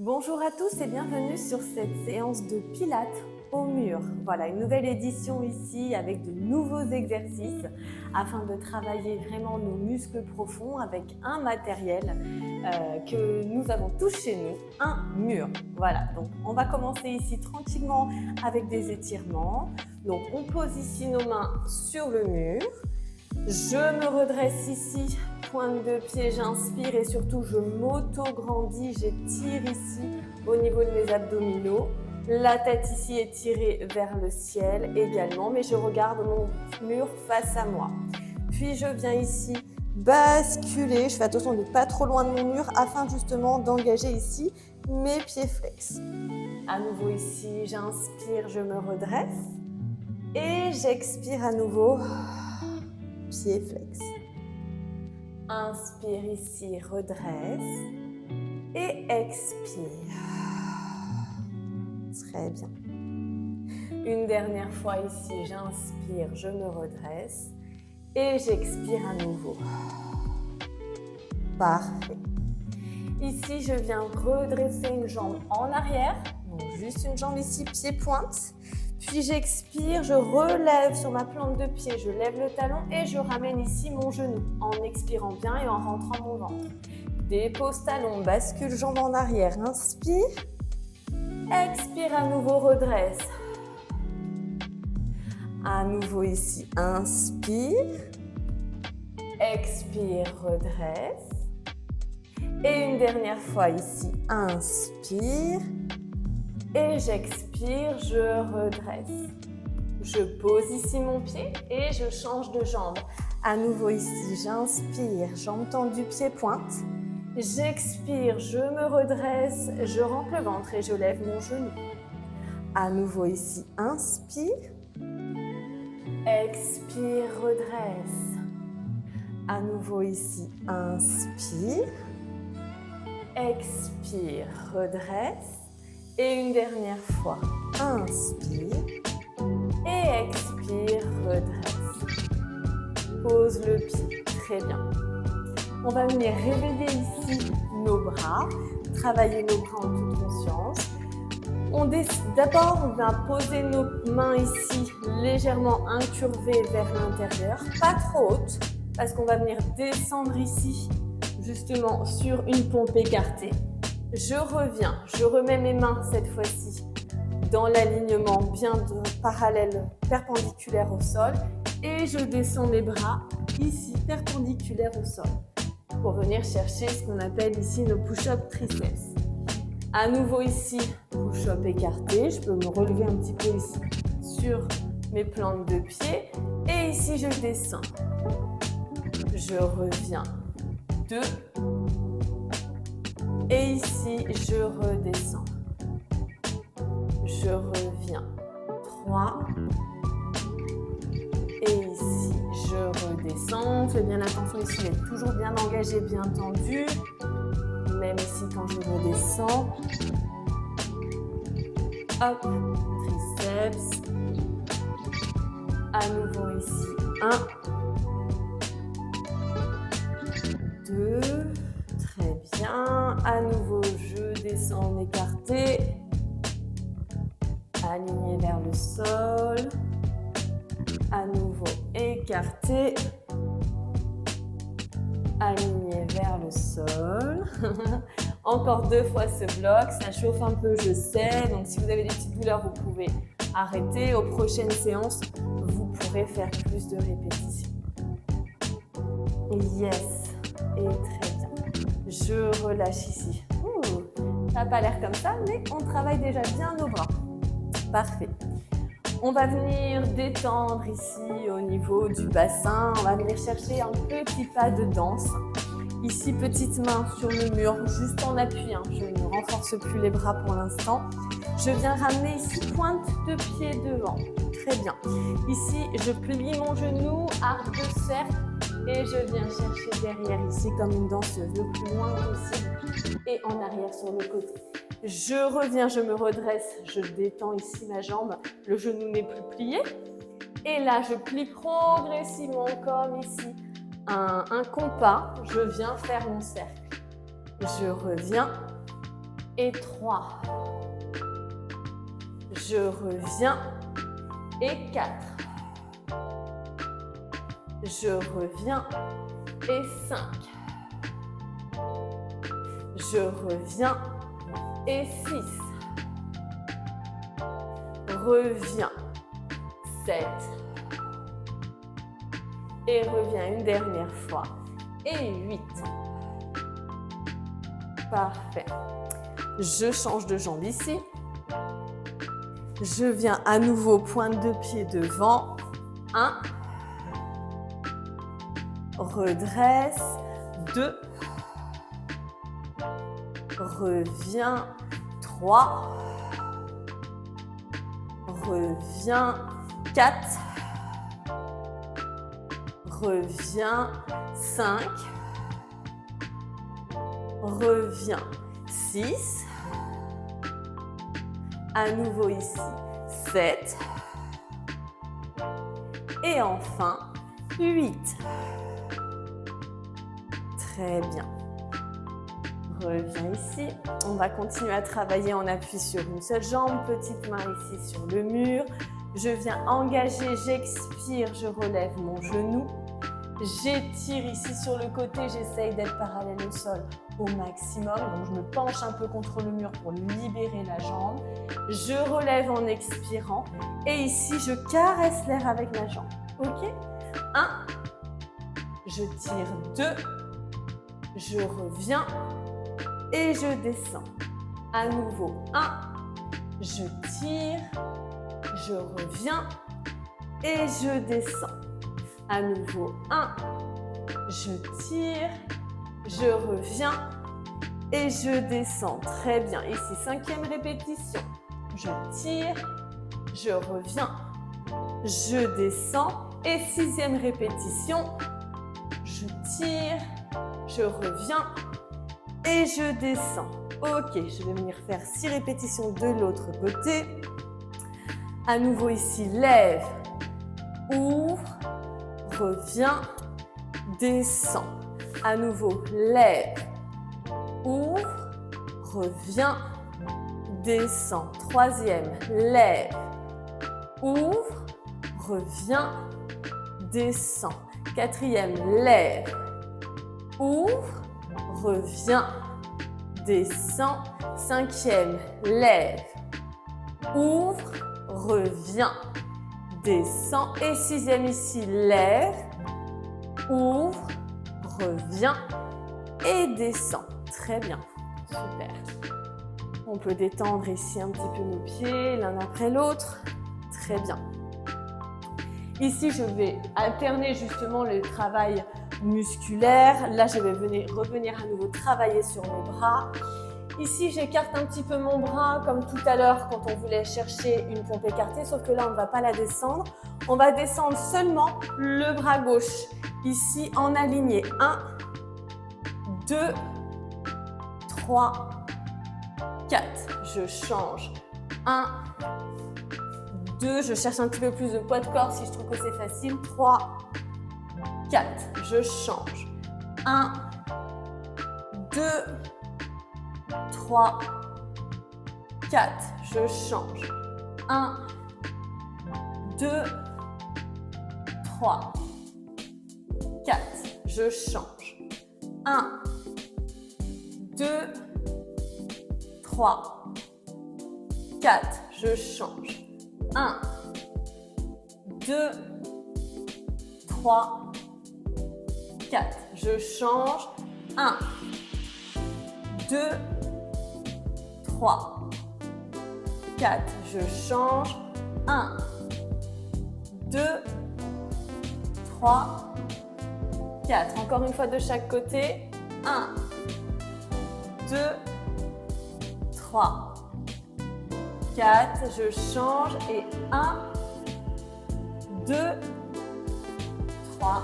Bonjour à tous et bienvenue sur cette séance de pilates au mur. Voilà, une nouvelle édition ici avec de nouveaux exercices afin de travailler vraiment nos muscles profonds avec un matériel que nous avons tous chez nous, un mur. Voilà, donc on va commencer ici tranquillement avec des étirements. Donc on pose ici nos mains sur le mur. Je me redresse ici, pointe de pied, j'inspire et surtout je m'auto-grandis, j'étire ici au niveau de mes abdominaux. La tête ici est tirée vers le ciel également, mais je regarde mon mur face à moi. Puis je viens ici basculer, je fais attention de ne pas trop loin de mon mur afin justement d'engager ici mes pieds flex. À nouveau ici, j'inspire, je me redresse et j'expire à nouveau. Pieds flex. Inspire ici, redresse et expire. Très bien. Une dernière fois ici, j'inspire, je me redresse et j'expire à nouveau. Parfait. Ici, je viens redresser une jambe en arrière, donc juste une jambe ici, pied-pointe. Puis j'expire, je relève sur ma plante de pied, je lève le talon et je ramène ici mon genou en expirant bien et en rentrant mon ventre. Dépose talon, bascule jambe en arrière, inspire. Expire à nouveau, redresse. À nouveau ici, inspire. Expire, redresse. Et une dernière fois ici, inspire. Et j'expire, je redresse. Je pose ici mon pied et je change de jambe. À nouveau ici, j'inspire, jambe tendue, pied pointe. J'expire, je me redresse, je rentre le ventre et je lève mon genou. À nouveau ici, inspire. Expire, redresse. À nouveau ici, inspire. Expire, redresse. Et une dernière fois, inspire et expire, redresse. Pose le pied, très bien. On va venir réveiller ici nos bras, travailler nos bras en toute conscience. D'abord, on va poser nos mains ici légèrement incurvées vers l'intérieur, pas trop hautes, parce qu'on va venir descendre ici, justement sur une pompe écartée. Je reviens, je remets mes mains cette fois-ci dans l'alignement bien parallèle, perpendiculaire au sol et je descends mes bras ici, perpendiculaires au sol pour venir chercher ce qu'on appelle ici nos push-up triceps. À nouveau ici, push-up écarté, je peux me relever un petit peu ici sur mes plantes de pied et ici je descends. Je reviens, 2. Et ici, je redescends. Je reviens. 3. Et ici, je redescends. Fais bien attention ici d'être toujours bien engagé, bien tendu. Même ici quand je redescends. Hop, triceps. À nouveau ici. 1. 2. Très bien. À nouveau, je descends en écarté. Aligné vers le sol. À nouveau, écarté. Aligné vers le sol. Encore 2 fois ce bloc. Ça chauffe un peu, je sais. Donc, si vous avez des petites douleurs, vous pouvez arrêter. Aux prochaines séances, vous pourrez faire plus de répétitions. Yes. Et très bien. Je relâche ici. Ça n'a pas l'air comme ça, mais on travaille déjà bien nos bras. Parfait. On va venir détendre ici au niveau du bassin. On va venir chercher un petit pas de danse. Ici, petite main sur le mur, juste en appui. Je ne renforce plus les bras pour l'instant. Je viens ramener ici pointe de pied devant. Très bien. Ici, je plie mon genou, arc de cercle. Et je viens chercher derrière ici comme une danseuse, le plus loin possible et en arrière sur le côté. Je reviens, je me redresse, je détends ici ma jambe, le genou n'est plus plié. Et là, je plie progressivement comme ici un compas, je viens faire mon cercle. Je reviens et 3. Je reviens et 4. Je reviens et 5. Je reviens et 6. Reviens 7. Et reviens une dernière fois et 8. Parfait. Je change de jambe ici. Je viens à nouveau pointe de pied devant. 1. Redresse. 2. Reviens. 3. Reviens. 4. Reviens. 5. Reviens. 6. À nouveau ici. 7. Et enfin, 8. Très bien. Reviens ici. On va continuer à travailler en appui sur une seule jambe. Petite main ici sur le mur. Je viens engager, j'expire, je relève mon genou. J'étire ici sur le côté, j'essaye d'être parallèle au sol au maximum. Donc je me penche un peu contre le mur pour libérer la jambe. Je relève en expirant. Et ici, je caresse l'air avec ma jambe. Ok? 1. Je tire. 2. Je reviens. Et je descends. À nouveau. 1. Je tire. Je reviens. Et je descends. À nouveau. 1. Je tire. Je reviens. Et je descends. Très bien. Ici, 5e répétition. Je tire. Je reviens. Je descends. Et 6e répétition. Je tire. Je reviens. Et je descends. Ok, je vais venir faire 6 répétitions de l'autre côté. À nouveau ici, lève, ouvre, reviens, descends. À nouveau, lève, ouvre, reviens, descends. 3e, lève, ouvre, reviens, descends. 4e, lève, ouvre, reviens, descends. 5e, lève, ouvre, reviens, descends. Et 6e ici, lève, ouvre, reviens et descends. Très bien, super. On peut détendre ici un petit peu nos pieds l'un après l'autre. Très bien. Ici, je vais alterner justement le travail musculaire. Là, je vais revenir à nouveau travailler sur mes bras. Ici, j'écarte un petit peu mon bras comme tout à l'heure quand on voulait chercher une pompe écartée, sauf que là, on ne va pas la descendre. On va descendre seulement le bras gauche. Ici, en aligné. 1, 2, 3, 4. Je change. 1, 2. Je cherche un petit peu plus de poids de corps si je trouve que c'est facile. 3, 4. Je change. 1, 2, 3, 4. Je change. 1, 2, 3, 4. Je change. 1, 2, 3, 4. Je change. 1, 2, 3, 4. Je change. 1, 2, 3, 4. Je change. 1, 2, 3, 4. Encore une fois de chaque côté. 1, 2, 3, 4. Je change. Et 1, 2, 3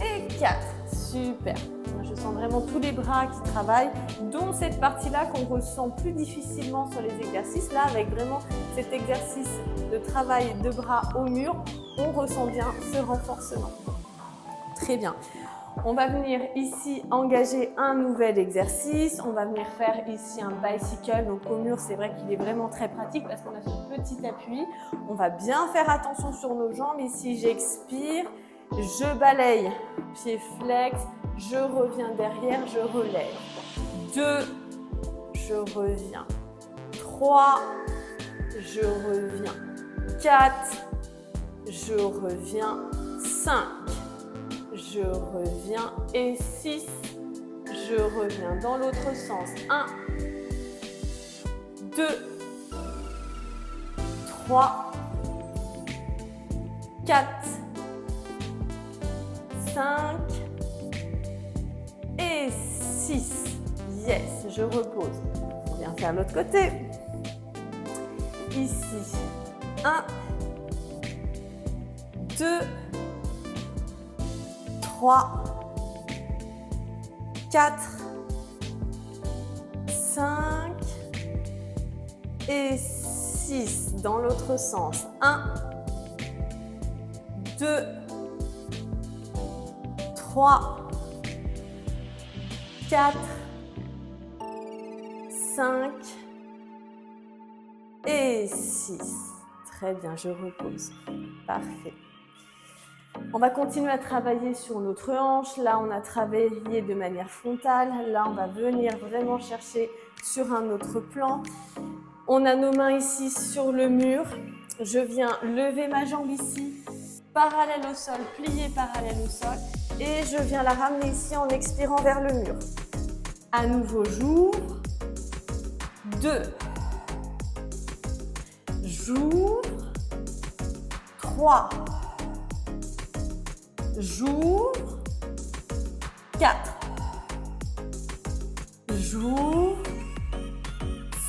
et 4. Super. Je sens vraiment tous les bras qui travaillent, dont cette partie-là qu'on ressent plus difficilement sur les exercices. Là, avec vraiment cet exercice de travail de bras au mur, on ressent bien ce renforcement. Très bien. on va venir ici engager un nouvel exercice. On va venir faire ici un bicycle. Donc au mur, c'est vrai qu'il est vraiment très pratique parce qu'on a ce petit appui. On va bien faire attention sur nos jambes. Ici, j'expire, je balaye, pied flex, je reviens derrière, je relève. 2, je reviens. 3, je reviens. 4, je reviens. 5, je reviens. Et 6, je reviens dans l'autre sens. 1, 2, 3, 4, 5 et 6. Yes, je repose. On vient faire l'autre côté. Ici, 1, 2, 3, 4, 5 et 6. Dans l'autre sens. 1, 2, 3, 4, 5 et 6. Très bien, je repose. Parfait. On va continuer à travailler sur notre hanche. Là, on a travaillé de manière frontale. Là, on va venir vraiment chercher sur un autre plan. On a nos mains ici sur le mur. Je viens lever ma jambe ici, parallèle au sol, pliée parallèle au sol. Et je viens la ramener ici en expirant vers le mur. À nouveau, j'ouvre. 2. J'ouvre. 3. J'ouvre. 4. J'ouvre.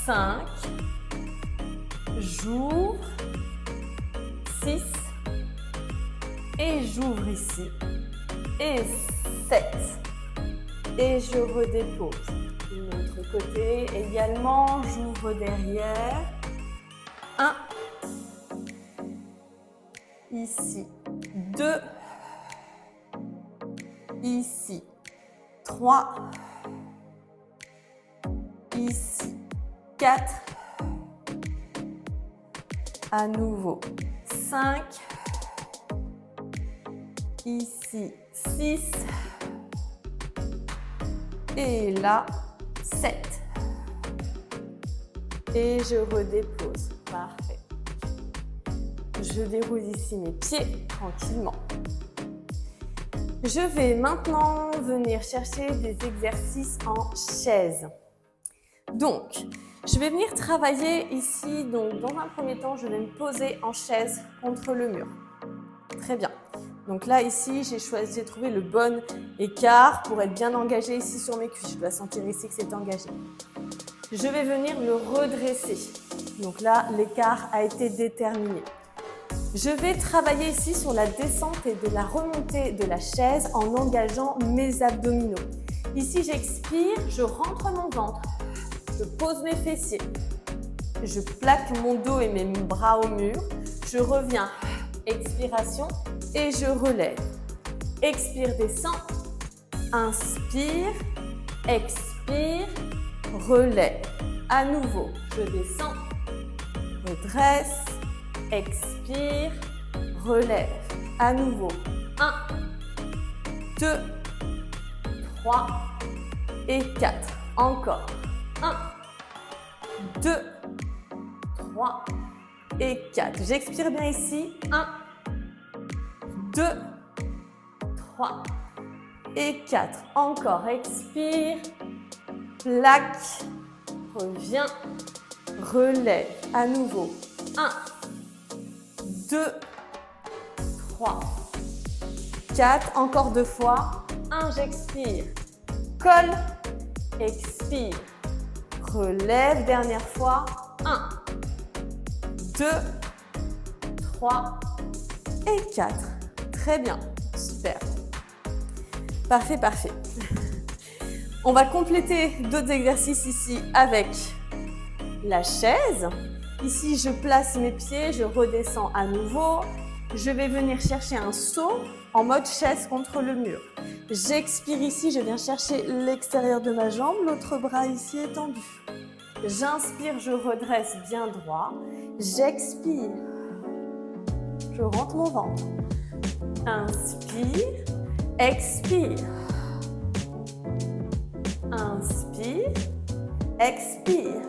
5. J'ouvre. 6. Et j'ouvre ici. Et 7. Et je redépose. De l'autre côté également, j'ouvre derrière. 1. Ici. 2. Ici. 3. Ici. 4. À nouveau. 5. Ici. 6. Et là, 7. Et je redépose. Parfait. Je déroule ici mes pieds tranquillement. Je vais maintenant venir chercher des exercices en chaise. Donc, je vais venir travailler ici. Donc, dans un premier temps, je vais me poser en chaise contre le mur. Très bien. Donc là, ici, j'ai trouvé le bon écart pour être bien engagé ici sur mes cuisses. Je dois sentir ici que c'est engagé. Je vais venir le redresser. Donc là, l'écart a été déterminé. Je vais travailler ici sur la descente et de la remontée de la chaise en engageant mes abdominaux. Ici, j'expire, je rentre mon ventre, je pose mes fessiers, je plaque mon dos et mes bras au mur, je reviens, expiration et je relève. Expire, descend, inspire, expire, relève. À nouveau, je descends, redresse, expire, relève. À nouveau. 1, 2, 3 et 4. Encore. 1, 2, 3 et 4. J'expire bien ici. 1, 2, 3 et 4. Encore. Expire. Plaque. Reviens. Relève. À nouveau. 1, 2, 3, 4. Encore 2 fois. 1, j'expire. Colle. Expire. Relève. Dernière fois. 1, 2, 3 et 4. Très bien. Super. Parfait, parfait. On va compléter d'autres exercices ici avec la chaise. Ici, je place mes pieds, je redescends à nouveau. je vais venir chercher un saut en mode chaise contre le mur. J'expire ici, je viens chercher l'extérieur de ma jambe, l'autre bras ici étendu. J'inspire, je redresse bien droit. J'expire, je rentre mon ventre. Inspire, expire. Inspire, expire.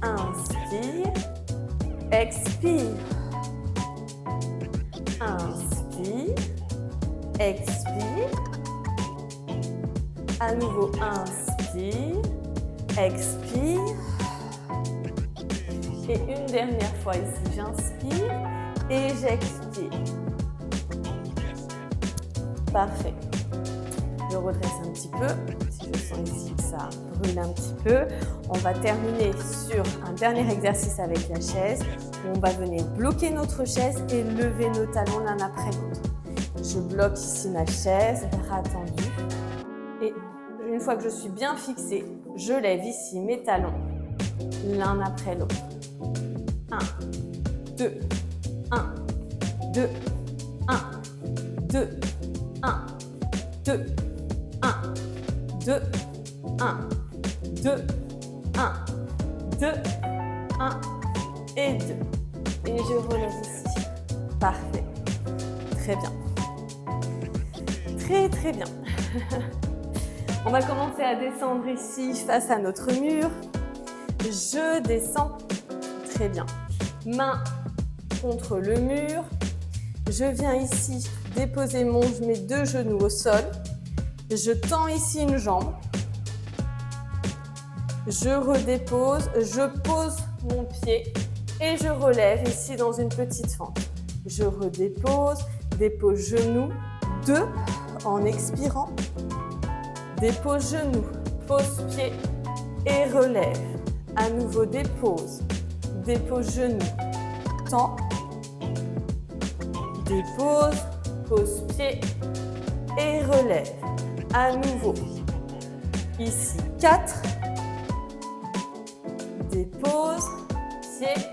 Inspire, expire. Inspire, expire. À nouveau, inspire, expire. Et une dernière fois ici, j'inspire et j'expire. Parfait. Je redresse un petit peu. Si je sens ici que ça brûle un petit peu, on va terminer sur un dernier exercice avec la chaise où on va venir bloquer notre chaise et lever nos talons l'un après l'autre. Je bloque ici ma chaise, bras tendus. Et une fois que je suis bien fixée, je lève ici mes talons l'un après l'autre. 1, 2, 1, 2, 1, 2, 1, 2, 1, 2, 1, 2, 1, 2, 1 et 2. Et je relève ici. Parfait. Très bien. Très, très bien. On va commencer à descendre ici face à notre mur. Je descends. Très bien. Main contre le mur. Je viens ici déposer mes deux genoux au sol. Je tends ici une jambe. Je redépose. Je pose mon pied et je relève ici dans une petite fente. Je redépose, dépose genou. 2 en expirant. Dépose genou, pose pied et relève. À nouveau dépose. Dépose genou, tend, dépose, pose pied et relève. À nouveau, ici 4, dépose, pied,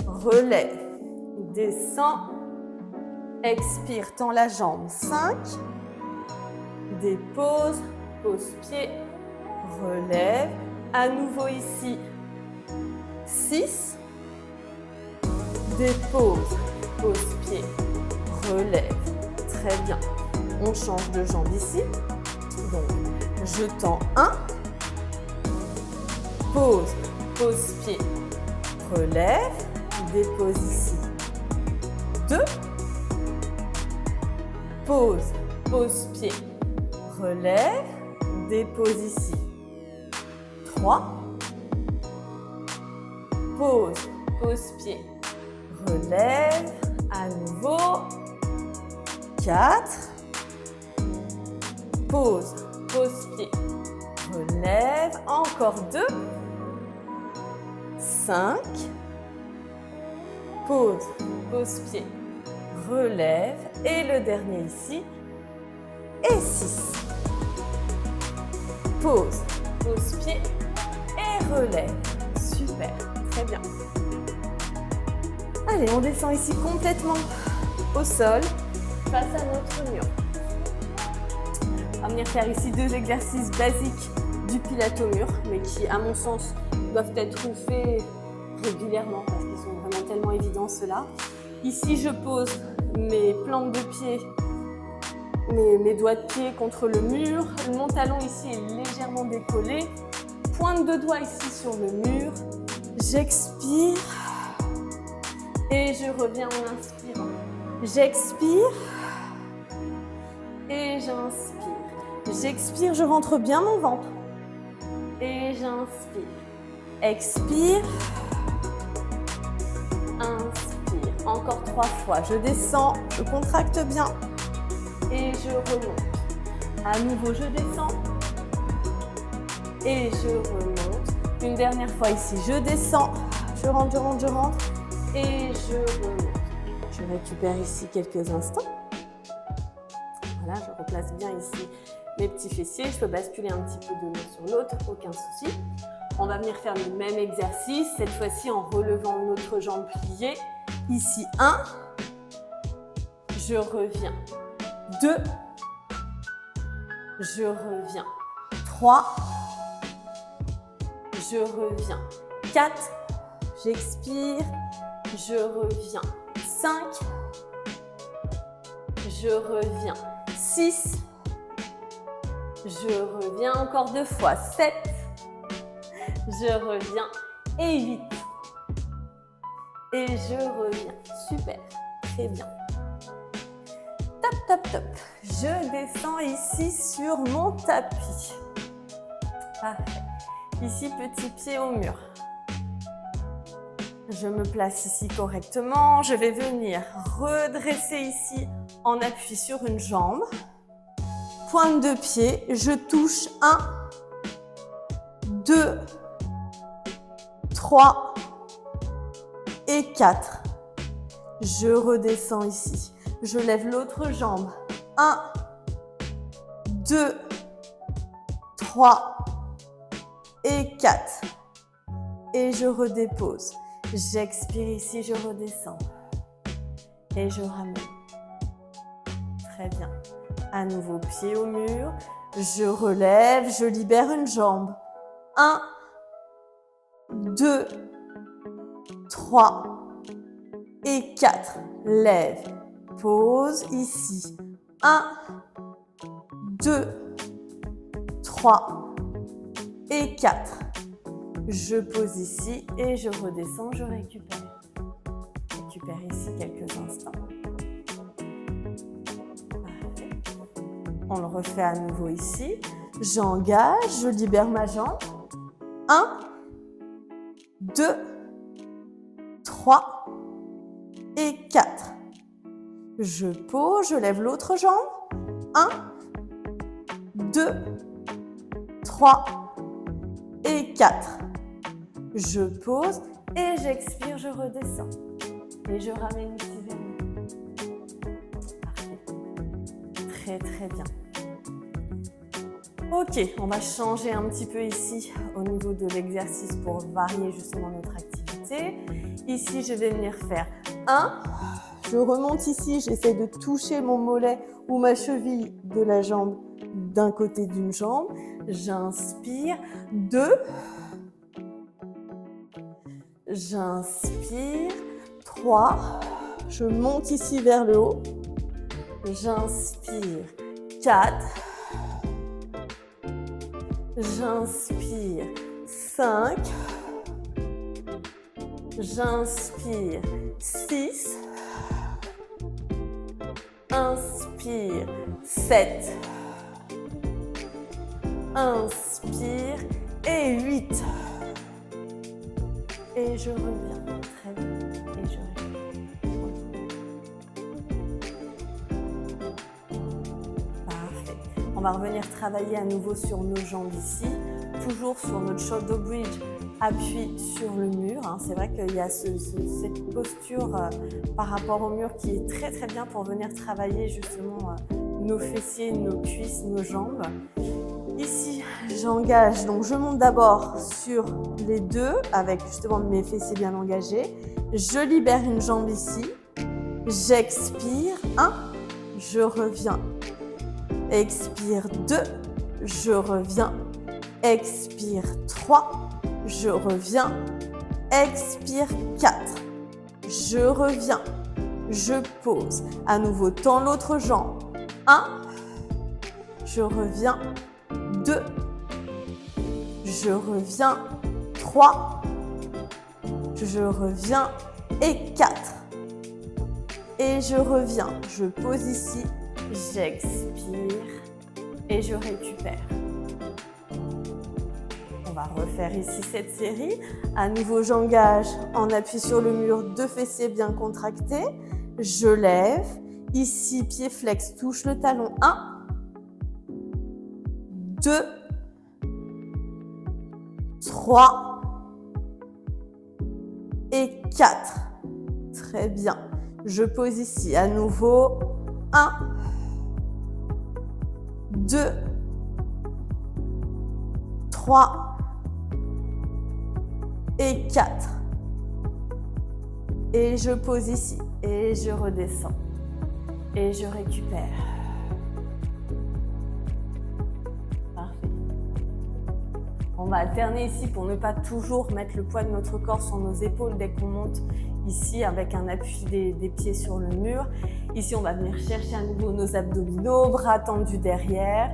relève, descend, expire, tend la jambe, 5, dépose, pose pied, relève, à nouveau ici, 6, dépose, pose pied, relève, très bien. On change de jambe ici, donc je tends 1, pose, pose pied, relève, dépose ici, 2, pose, pose pied, relève, dépose ici, 3, pose, pose pied, relève, à nouveau, 4, pose, pose pied, relève, encore 2, 5, pose, pose pied, relève, et le dernier ici, et 6, pose, pose pied, et relève, super. Très bien. Allez, on descend ici complètement au sol, face à notre mur. On va venir faire ici 2 exercices basiques du pilates au mur, mais qui, à mon sens, doivent être faits régulièrement, parce qu'ils sont vraiment tellement évidents, ceux-là. Ici, je pose mes plantes de pied, mes doigts de pied contre le mur. Mon talon ici est légèrement décollé. Pointe de doigt ici sur le mur. J'expire et je reviens en inspirant. J'expire et j'inspire. J'expire, je rentre bien mon ventre et j'inspire. Expire, inspire. Encore 3 fois. Je descends, je contracte bien et je remonte. À nouveau, je descends et je remonte. Une dernière fois ici, je descends, je rentre, je rentre, je rentre et je remonte. Je récupère ici quelques instants. Voilà, je replace bien ici mes petits fessiers. Je peux basculer un petit peu de l'un sur l'autre, aucun souci. On va venir faire le même exercice, cette fois-ci en relevant notre jambe pliée. Ici, 1. Je reviens. 2. Je reviens. 3. Je reviens. 4. J'expire. Je reviens. 5. Je reviens. 6. Je reviens encore 2 fois. 7. Je reviens. Et 8. Et je reviens. Super. Très bien. Top, top, top. Je descends ici sur mon tapis. Parfait. Ici, petit pied au mur. Je me place ici correctement. Je vais venir redresser ici en appui sur une jambe. Pointe de pied. Je touche 1, 2, 3 et 4. Je redescends ici. Je lève l'autre jambe. 1, 2, 3 et 4. Et je redépose. J'expire ici, je redescends. Et je ramène. Très bien. À nouveau, pied au mur. Je relève, je libère une jambe. 1, 2, 3 et 4. Lève. Pose ici. 1, 2, 3 et 4. Je pose ici et je redescends, je récupère. Récupère ici quelques instants. Parfait. On le refait à nouveau ici. J'engage, je libère ma jambe. 1, 2, 3 et 4. Je pose, je lève l'autre jambe. 1, 2, 3 et 4. Je pose et j'expire, je redescends. Et je ramène ici vers nous. Parfait. Très, très bien. Ok, on va changer un petit peu ici au niveau de l'exercice pour varier justement notre activité. Ici, je vais venir faire 1. Je remonte ici, j'essaie de toucher mon mollet ou ma cheville de la jambe d'un côté d'une jambe. J'inspire. 2. J'inspire. 3. Je monte ici vers le haut. J'inspire. 4. J'inspire. 5. J'inspire. 6. Inspire. 7. Inspire. Et 8. Et je reviens. Très bien. Et je reviens. Parfait. On va revenir travailler à nouveau sur nos jambes ici. Toujours sur notre shoulder bridge. Appui sur le mur. C'est vrai qu'il y a cette posture par rapport au mur qui est très très bien pour venir travailler justement nos fessiers, nos cuisses, nos jambes. Ici, j'engage, donc je monte d'abord sur les deux avec justement mes fessiers bien engagés. Je libère une jambe ici. J'expire. 1, je reviens. Expire. 2, je reviens. Expire. 3, je reviens. Expire. 4, je reviens. Je pose. À nouveau, tends l'autre jambe. 1, je reviens. 2, je reviens. 3, je reviens. Et 4. Et je reviens. Je pose ici. J'expire. Et je récupère. On va refaire ici cette série. À nouveau, j'engage en appui sur le mur, deux fessiers bien contractés. Je lève. Ici, pied flex, touche le talon. 1, 2, 3 et 4. Très bien. Je pose ici à nouveau. 1, 2, 3 et 4. Et je pose ici. Et je redescends. Et je récupère. Parfait. On va alterner ici pour ne pas toujours mettre le poids de notre corps sur nos épaules dès qu'on monte ici avec un appui des pieds sur le mur. Ici, on va venir chercher à nouveau nos abdominaux, bras tendus derrière.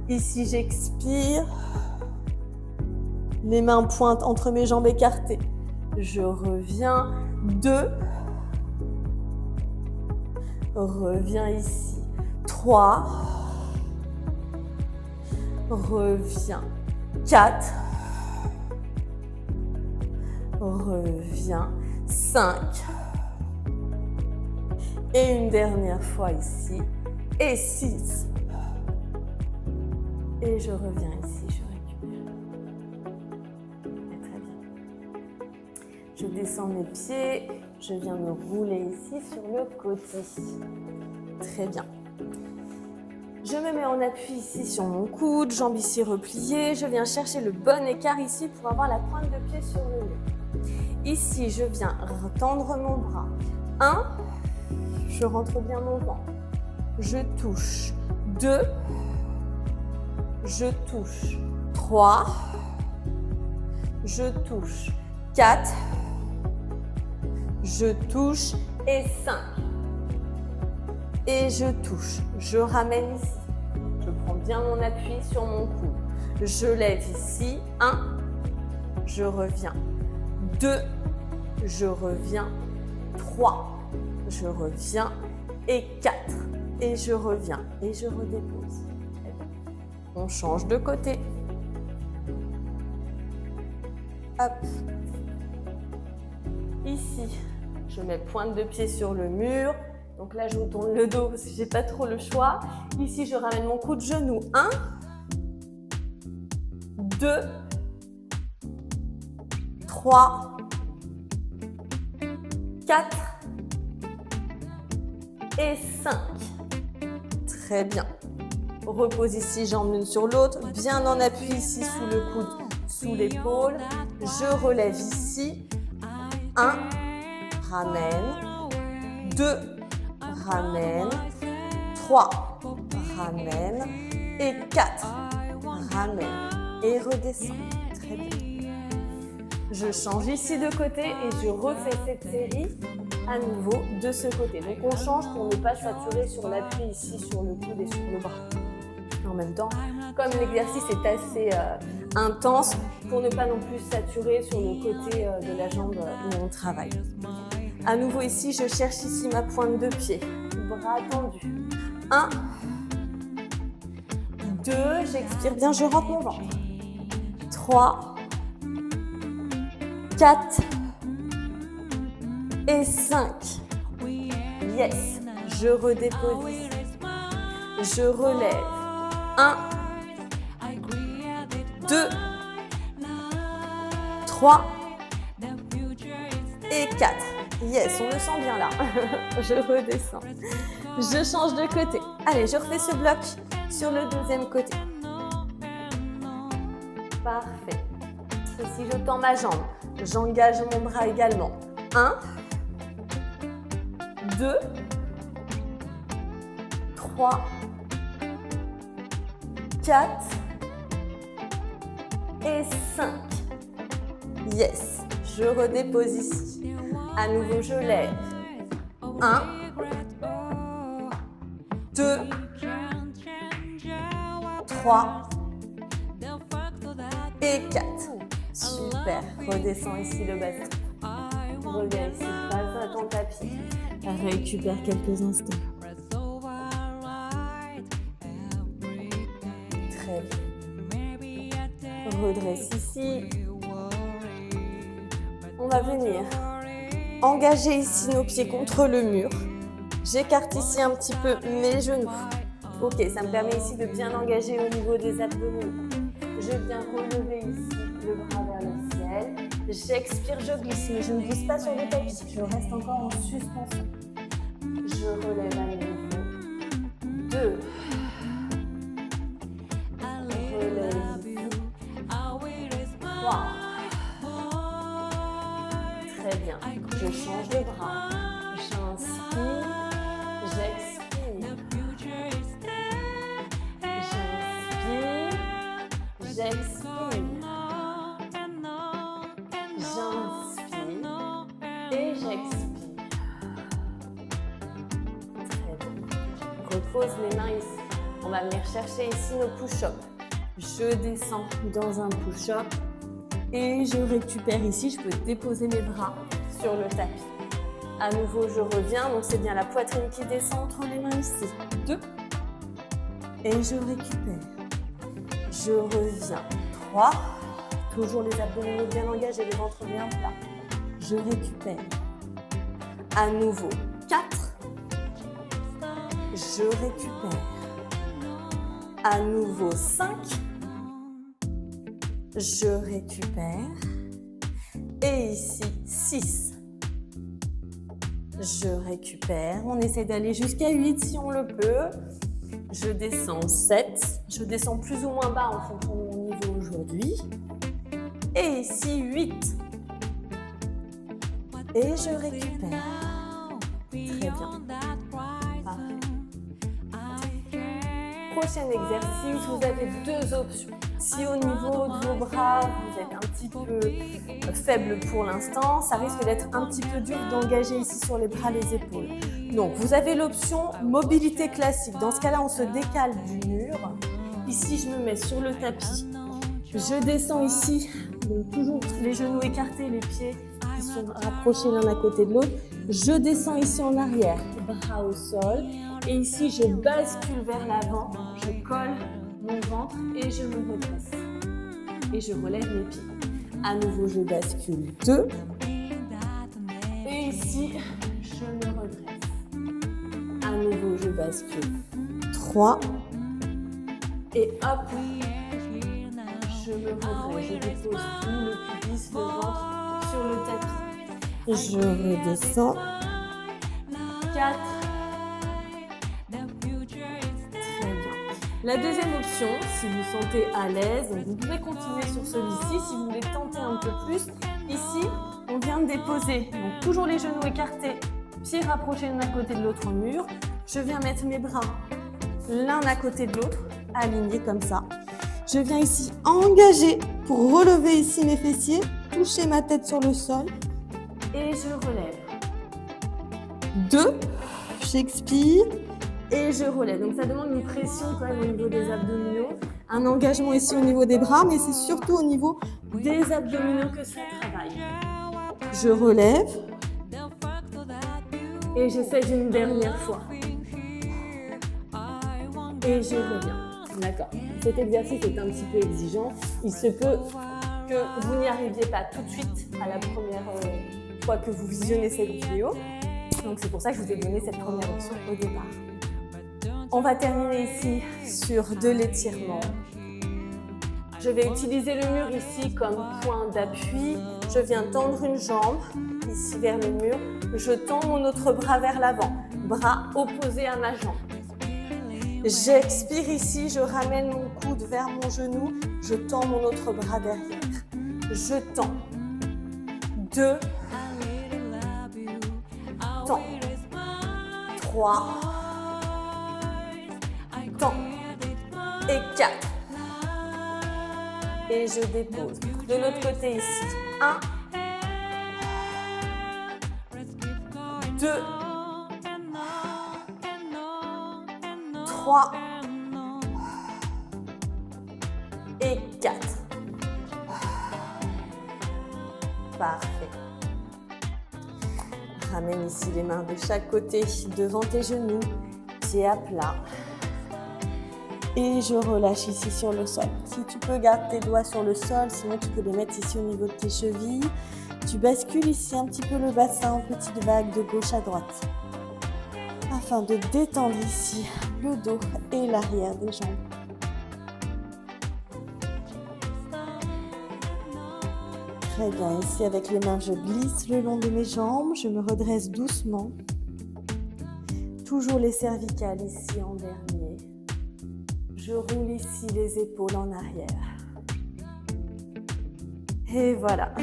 Ici, j'expire. Les mains pointent entre mes jambes écartées. Je reviens. 2. Reviens ici. 3. Reviens. 4. Reviens. 5. Et une dernière fois ici. Et 6. Et je reviens ici, je récupère. Très bien. Je descends mes pieds. Je viens me rouler ici sur le côté. Très bien. Je me mets en appui ici sur mon coude, jambes ici repliées. Je viens chercher le bon écart ici pour avoir la pointe de pied sur le mur. Ici, je viens tendre mon bras. 1, je rentre bien mon ventre. Je touche. 2, je touche. 3, je touche. 4, je touche. Et 5. Et je touche. Je ramène ici. Je prends bien mon appui sur mon coude. Je lève ici. 1, je reviens. 2, je reviens. 3, je reviens. Et 4, et je reviens. Et je redépose. On change de côté. Hop. Ici, je mets pointe de pied sur le mur. Donc là, je me tourne le dos parce que je n'ai pas trop le choix. Ici, je ramène mon coup de genou. 1, 2, 3, 4 et 5. Très bien. Repose ici, jambes l'une sur l'autre. Bien en appui ici sous le coude, sous l'épaule. Je relève ici. 1, ramène. 2, ramène. 3, ramène. Et 4, ramène. Et redescends. Très bien. Je change ici de côté et je refais cette série à nouveau de ce côté. Donc on change pour ne pas saturer sur l'appui ici, sur le coude et sur le bras. En même temps, comme l'exercice est assez intense, pour ne pas non plus saturer sur le côté de la jambe où on travaille. À nouveau ici, je cherche ici ma pointe de pied. Bras tendus. 1, 2, j'expire bien, je rentre mon ventre. 3, 4 et 5. Yes, je redépose ici. Je relève. 1, 2, 3 et 4. Yes, on le sent bien là. Je redescends. Je change de côté. Allez, je refais ce bloc sur le deuxième côté. Parfait. Ici, je tends ma jambe. J'engage mon bras également. 1, 2, 3, 4 et 5. Yes, je redépose ici. À nouveau, je lève. 1, 2, 3 et 4. Super. Redescends ici le bassin. Reviens ici face à ton tapis. Récupère quelques instants. Très bien. Redresse ici. On va venir engager ici nos pieds contre le mur. J'écarte ici un petit peu mes genoux. Ok, ça me permet ici de bien engager au niveau des abdominaux. Je viens relever ici le bras vers le ciel. J'expire, je glisse, mais je ne glisse pas sur le tapis. Je reste encore en suspension. Je relève à nouveau. 2. Relève ici. 3. Très Très bien. Je change de bras. J'inspire, j'expire. J'inspire, j'expire. J'inspire et j'expire. Très bien. Repose les mains ici. On va venir chercher ici nos push-ups. Je descends dans un push-up et je récupère ici. Je peux déposer mes bras sur le tapis. À nouveau, je reviens. Donc, c'est bien la poitrine qui descend entre les mains ici. 2. Et je récupère. Je reviens. 3. Toujours les abdominaux bien engagés, le ventre bien plat. Je récupère. À nouveau. 4. Je récupère. À nouveau. 5. Je récupère. Et ici, 6. Je récupère. On essaie d'aller jusqu'à 8 si on le peut. Je descends 7. Je descends plus ou moins bas en fonction de mon niveau aujourd'hui. Et ici, 8. Et je récupère. Très bien. Parfait. Prochain exercice, vous avez 2 options. Si au niveau de vos bras, vous êtes un petit peu faible pour l'instant, ça risque d'être un petit peu dur d'engager ici sur les bras, les épaules. Donc, vous avez l'option mobilité classique. Dans ce cas-là, on se décale du mur. Ici, je me mets sur le tapis. Je descends ici, donc toujours les genoux écartés, les pieds qui sont rapprochés l'un à côté de l'autre. Je descends ici en arrière, bras au sol. Et ici, je bascule vers l'avant. Je colle mon ventre et je me redresse. Et je relève mes pieds. À nouveau, je bascule 2. Et ici, je me redresse. À nouveau, je bascule 3. Et hop, je me redresse. Je dépose tout le pubis, le ventre sur le tapis. Je redescends. 4. La deuxième option, si vous sentez à l'aise, vous pouvez continuer sur celui-ci. Si vous voulez tenter un peu plus, ici, on vient de déposer. Donc, toujours les genoux écartés, pieds rapprochés l'un à côté de l'autre au mur. Je viens mettre mes bras l'un à côté de l'autre, alignés comme ça. Je viens ici engager pour relever ici mes fessiers, toucher ma tête sur le sol. Et je relève. 2, j'expire. Et je relève. Donc ça demande une pression quand même au niveau des abdominaux, un engagement ici au niveau des bras, mais c'est surtout au niveau des abdominaux que ça travaille. Je relève. Et j'essaie une dernière fois. Et je reviens. D'accord. Cet exercice est un petit peu exigeant. Il se peut que vous n'y arriviez pas tout de suite à la première fois que vous visionnez cette vidéo. Donc c'est pour ça que je vous ai donné cette première option au départ. On va terminer ici sur de l'étirement. Je vais utiliser le mur ici comme point d'appui. Je viens tendre une jambe ici vers le mur. Je tends mon autre bras vers l'avant, bras opposé à ma jambe. J'expire ici, je ramène mon coude vers mon genou. Je tends mon autre bras derrière. Je tends. 2. Tends. 3. Tends. Et 4. Et je dépose. De l'autre côté ici. 1. 2. 3. Et 4. Parfait. Ramène ici les mains de chaque côté devant tes genoux. Pieds à plat. Et je relâche ici sur le sol. Si tu peux, garde tes doigts sur le sol, sinon tu peux les mettre ici au niveau de tes chevilles. Tu bascules ici un petit peu le bassin en petite vague de gauche à droite. Afin de détendre ici le dos et l'arrière des jambes. Très bien, ici avec les mains, je glisse le long de mes jambes, je me redresse doucement. Toujours les cervicales ici en dernier. Je roule ici les épaules en arrière. Et voilà.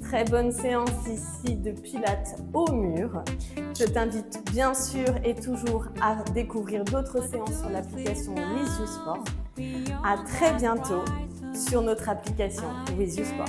Très bonne séance ici de pilates au mur. Je t'invite bien sûr et toujours à découvrir d'autres séances sur l'application With You Sport. À très bientôt sur notre application With You Sport.